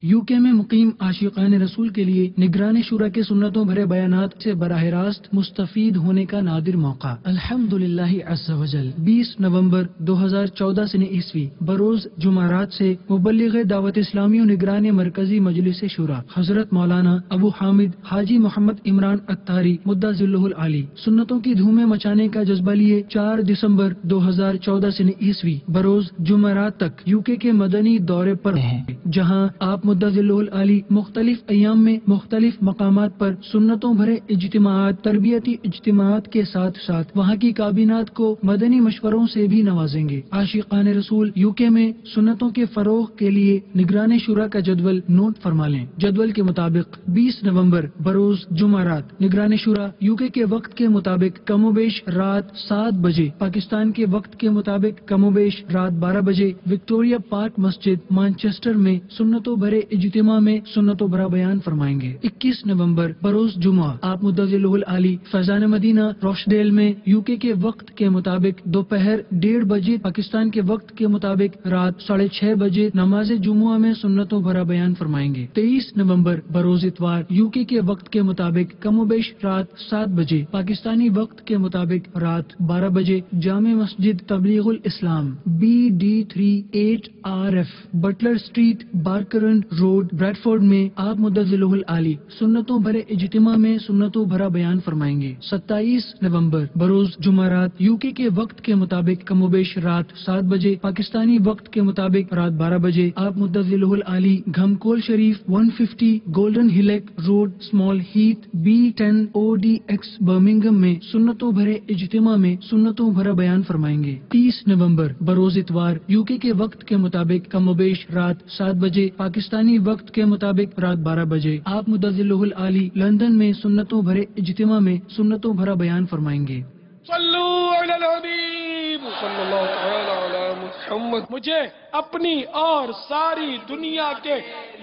UK میں مقیم عاشقان رسول کے لیے نگران شورا کے سنتوں بھرے بیانات سے براہ راست مستفید ہونے کا نادر موقع۔ الحمدللہ عز وجل 20 نومبر 2014 سنہ عیسوی بروز جمعرات سے مبلغ دعوت اسلامی و نگران مرکزی مجلس شورا حضرت مولانا ابو حامد حاجی محمد عمران اتاری مدہ ذلہ العالی سنتوں کی دھومیں مچانے کا جذبہ لیے 4 دسمبر 2014 سنہ عیسوی بروز جمعرات تک UK کے مدنی دورے پر ہیں، جہاں آپ مدہ ذلہ العالی مختلف ایام میں مختلف مقامات پر سنتوں بھرے اجتماعات، تربیتی اجتماعات کے ساتھ ساتھ وہاں کی کابینات کو مدنی مشوروں سے بھی نوازیں گے۔ عاشقان رسول UK میں سنتوں کے فروغ کے لیے نگران شورا کا جدول نوٹ فرما لیں۔ جدول کے مطابق 20 نومبر بروز جمعرات نگران شورا UK کے وقت کے مطابق کم و بیش رات 7 بجے، پاکستان کے وقت کے مطابق کم و بیش رات 12 بجے وکٹوریہ پارک مسجد مانچسٹر میں سنتوں بھرے اجتماع میں سنتوں بھرا بیان فرمائیں گے۔ 21 نومبر بروز جمعہ آپ مدہ ذلہ العالی فیضان مدینہ روشڈیل میں UK کے وقت کے مطابق دوپہر 1:30 بجے، پاکستان کے وقت کے مطابق رات 6:30 بجے نماز جمعہ میں سنتوں بھرا بیان فرمائیں گے۔ 23 نومبر بروز اتوار UK کے وقت کے مطابق کم و بیش رات 7 بجے، پاکستانی وقت کے مطابق رات 12 بجے Jama Masjid Tabligh ul Islam BD38RF Butler Street Barkerend Road Bradford میں آپ مدہ ذلہ العالی سنتوں بھرے اجتماع میں سنتوں بھرا بیان فرمائیں گے۔ 27 نومبر بروز جمعرات UK کے وقت کے مطابق کم و بیش رات 7 بجے، پاکستانی وقت کے مطابق رات 12 بجے آپ مدہ ذلہ العالی گھمکول شریف 150 گولڈن ہلیک روڈ اسمال ہیتھ B10ODX برمنگھم میں سنتوں بھرے اجتماع میں سنتوں بھرا بیان فرمائیں گے۔ 30 نومبر بروز اتوار UK کے وقت کے مطابق کم و بیش رات 7 بجے، پاکستانی وقت کے مطابق رات 12 بجے آپ مدہ ذلہ العالی لندن میں سنتوں بھرے اجتماع میں سنتوں بھرا بیان فرمائیں گے۔ صلو علی الحبیب صلی اللہ تعالی علی محمد۔ مجھے اپنی اور ساری دنیا کے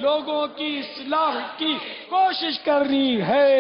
لوگوں کی اصلاح کی کوشش کرنی ہے۔